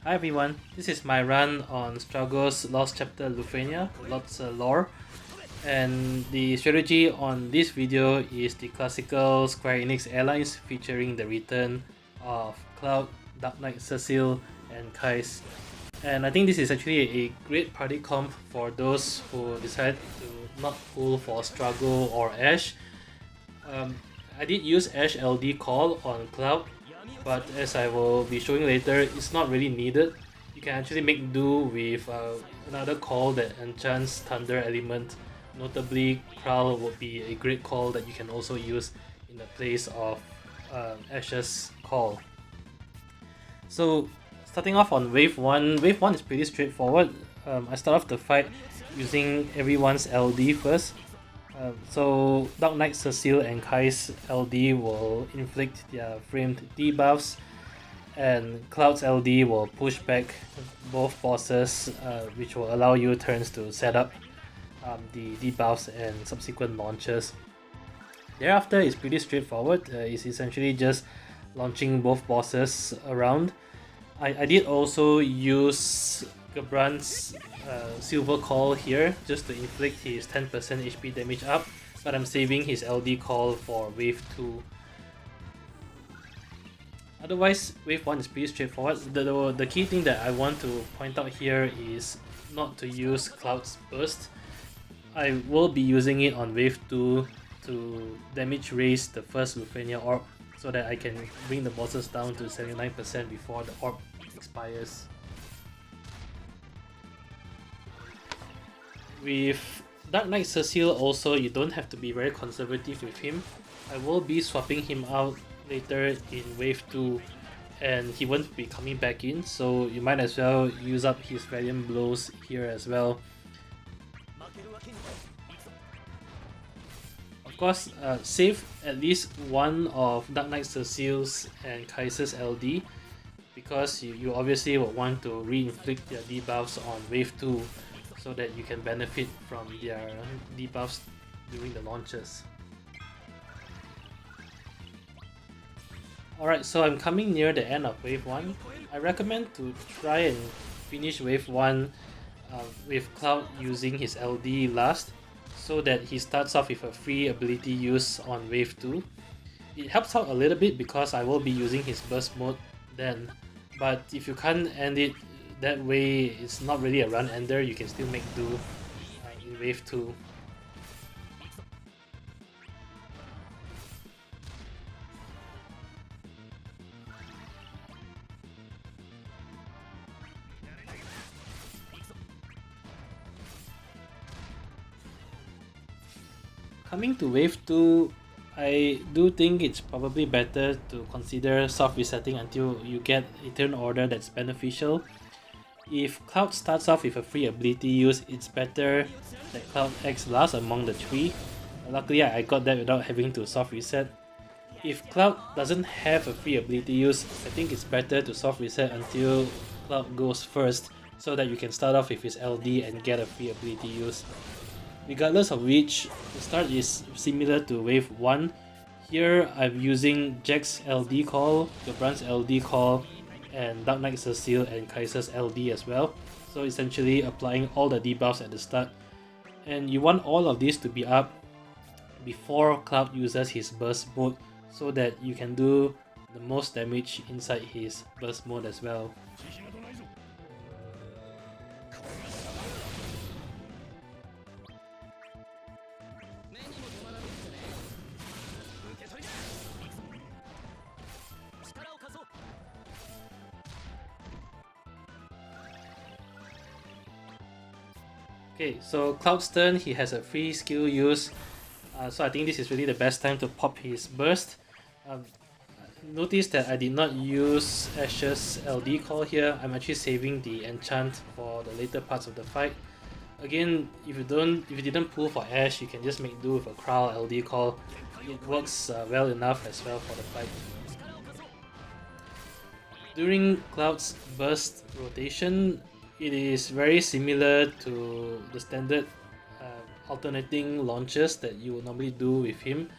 Hi everyone, this is my run on Struggle's Lost Chapter Lufenia, Lotsa lore, and the strategy on this video is the classical Square Enix Airlines featuring the return of Cloud, Dark Knight Cecil, and Keiss. And I think this is actually a great party comp for those who decide to not pull for Struggle or Ashe. I did use Ashe LD call on Cloud, but as I will be showing later, it's not really needed. You can actually make do with another call that enchants Thunder element. Notably, Krile would be a great call that you can also use in the place of Ashe's call. So starting off on wave 1 is pretty straightforward. I start off the fight using everyone's LD first. So Dark Knight Cecil and Keiss LD will inflict their framed debuffs, and Cloud's LD will push back both bosses, which will allow you turns to set up the debuffs and subsequent launches. Thereafter is pretty straightforward. It's essentially just launching both bosses around. I did also use Gabran's Silver Call here just to inflict his 10% HP damage up, but I'm saving his LD Call for wave 2. Otherwise, wave 1 is pretty straightforward. The key thing that I want to point out here is not to use Cloud's Burst. I will be using it on wave 2 to damage raise the first Lufenia orb so that I can bring the bosses down to 79% before the orb expires. With Dark Knight Cecil also, you don't have to be very conservative with him. I will be swapping him out later in wave 2 and he won't be coming back in, so you might as well use up his Valiant Blows here as well. Of course, save at least one of Dark Knight Cecil's and Keiss's LD, because you obviously would want to re-inflict their debuffs on wave 2 so that you can benefit from their debuffs during the launches. Alright, so I'm coming near the end of wave 1. I recommend to try and finish wave 1 with Cloud using his LD last, so that he starts off with a free ability use on wave 2. It helps out a little bit because I will be using his burst mode then, but if you can't end it that way, it's not really a run ender, you can still make do in wave 2. Coming to wave 2, I do think it's probably better to consider soft resetting until you get a turn order that's beneficial. If Cloud starts off with a free ability use, it's better that Cloud X lasts among the 3. Luckily I got that without having to soft reset. If Cloud doesn't have a free ability use, I think it's better to soft reset until Cloud goes first, so that you can start off with his LD and get a free ability use. Regardless of which, the start is similar to wave 1. Here I'm using Jack's LD call, Gabran's LD call, and Dark Knight Cecil and Keiss's LD as well. So essentially applying all the debuffs at the start. And you want all of these to be up before Cloud uses his burst mode, so that you can do the most damage inside his burst mode as well. Okay, so Cloud's turn, he has a free skill use, so I think this is really the best time to pop his burst. Notice that I did not use Ashe's LD call here. I'm actually saving the enchant for the later parts of the fight. Again, if you didn't pull for Ashe, you can just make do with a Krile LD call. It works well enough as well for the fight. During Cloud's burst rotation, it is very similar to the standard alternating launches that you would normally do with him.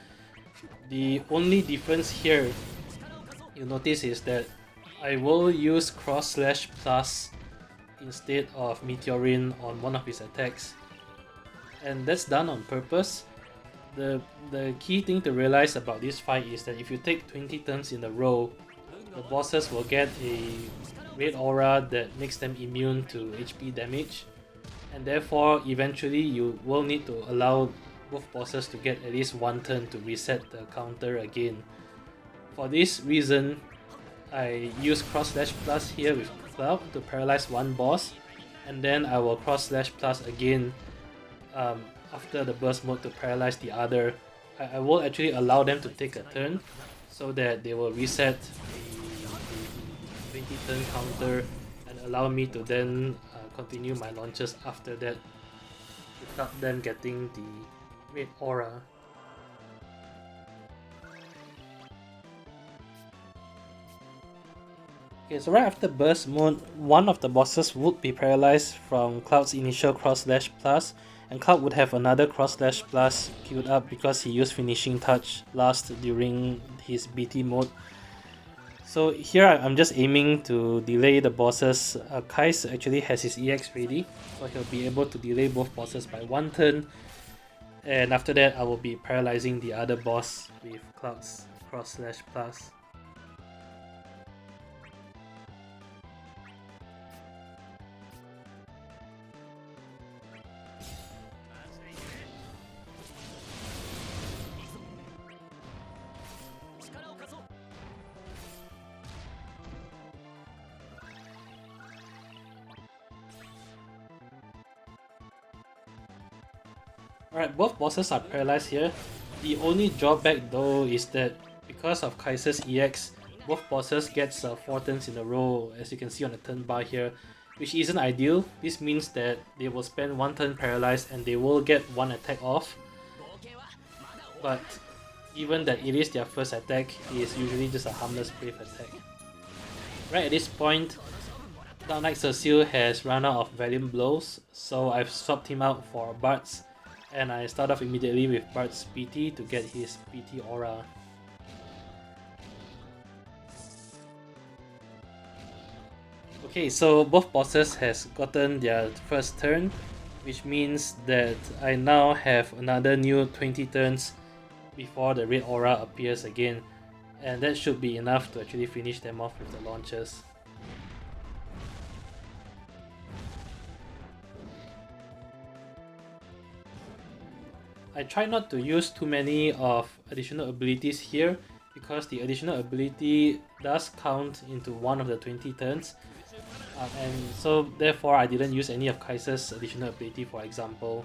The only difference here you'll notice is that I will use cross/plus instead of Meteorine on one of his attacks. And that's done on purpose. The key thing to realize about this fight is that if you take 20 turns in a row, the bosses will get a red aura that makes them immune to HP damage, and therefore eventually you will need to allow both bosses to get at least one turn to reset the counter again. For this reason, I use cross/plus here with Cloud to paralyze one boss, and then I will cross/plus again after the burst mode to paralyze the other. I will actually allow them to take a turn so that they will reset the 20 turn counter and allow me to then continue my launches after that without them getting the red aura. Okay, so right after burst mode, one of the bosses would be paralyzed from Cloud's initial cross/plus, and Cloud would have another cross/plus queued up because he used finishing touch last during his BT mode. So here I'm just aiming to delay the bosses. Keiss actually has his EX ready, so he'll be able to delay both bosses by one turn, and after that I will be paralyzing the other boss with Cloud's cross/plus. Alright, both bosses are paralyzed here. The only drawback though is that because of Keiss's EX, both bosses gets 4 turns in a row, as you can see on the turn bar here, which isn't ideal. This means that they will spend 1 turn paralyzed and they will get 1 attack off. But given that it is their first attack, it is usually just a harmless brave attack. Right at this point, Dark Knight Cecile has run out of Valiant Blows, so I've swapped him out for Bart's, and I start off immediately with Bart's PT to get his PT aura. Okay, so both bosses has gotten their first turn, which means that I now have another new 20 turns before the red aura appears again, and that should be enough to actually finish them off with the launches. I try not to use too many of additional abilities here because the additional ability does count into one of the 20 turns, and so therefore I didn't use any of Keiss's additional ability, for example.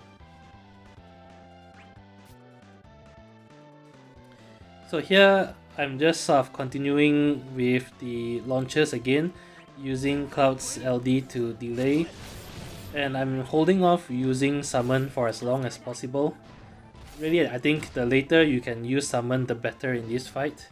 So here I'm just sort of continuing with the launches again, using Cloud's LD to delay, and I'm holding off using summon for as long as possible. Really, I think the later you can use summon, the better in this fight.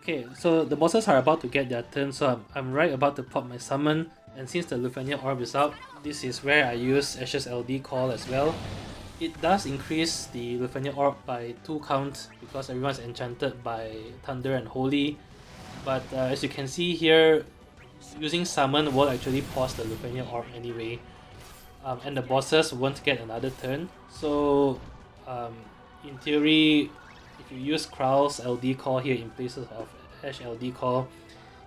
Okay, so the bosses are about to get their turn, so I'm right about to pop my summon, and since the Lufenia orb is out, this is where I use Ashe's LD call as well. It does increase the Lufenia orb by 2 count because everyone's enchanted by Thunder and Holy, but as you can see here, using summon will actually pause the Lufenia orb anyway, and the bosses won't get another turn. So in theory, if you use Krile's LD call here in places of Ashe LD call,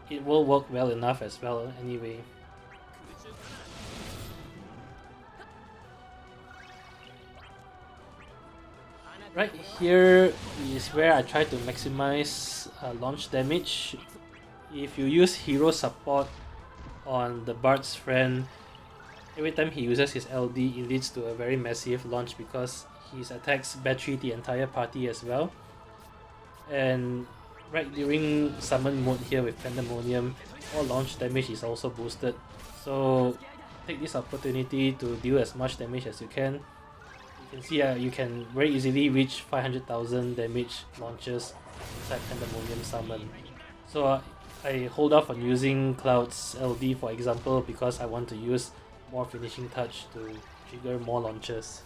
it will work well enough as well anyway. right here is where I try to maximize launch damage. If you use hero support on the Bard's friend, every time he uses his LD, it leads to a very massive launch because his attacks battery the entire party as well. And right during summon mode here with Pandemonium, all launch damage is also boosted. So take this opportunity to deal as much damage as you can. You can see you can very easily reach 500,000 damage launches inside Pandemonium summon. So I hold off on using Cloud's LD for example because I want to use more finishing touch to trigger more launches.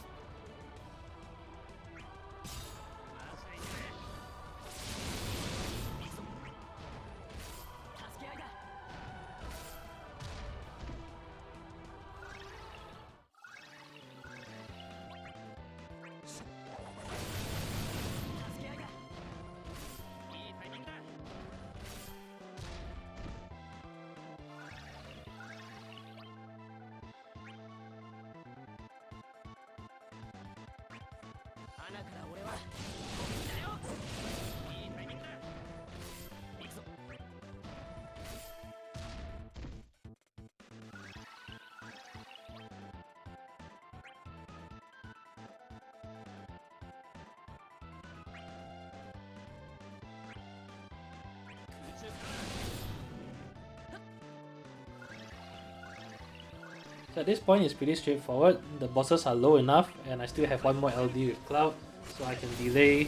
So at this point it's pretty straightforward. The bosses are low enough and I still have one more LD with Cloud, so I can delay,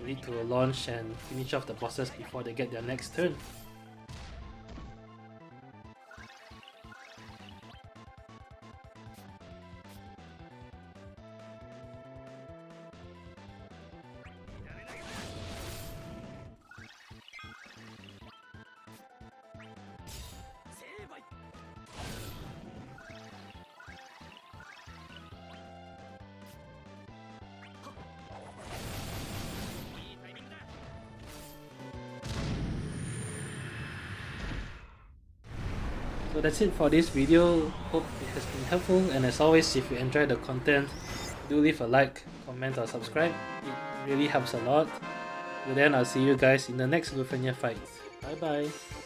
lead to a launch and finish off the bosses before they get their next turn. So that's it for this video. Hope it has been helpful, and as always, if you enjoyed the content, do leave a like, comment or subscribe. It really helps a lot. Till then, I'll see you guys in the next Lufenia fight. Bye bye.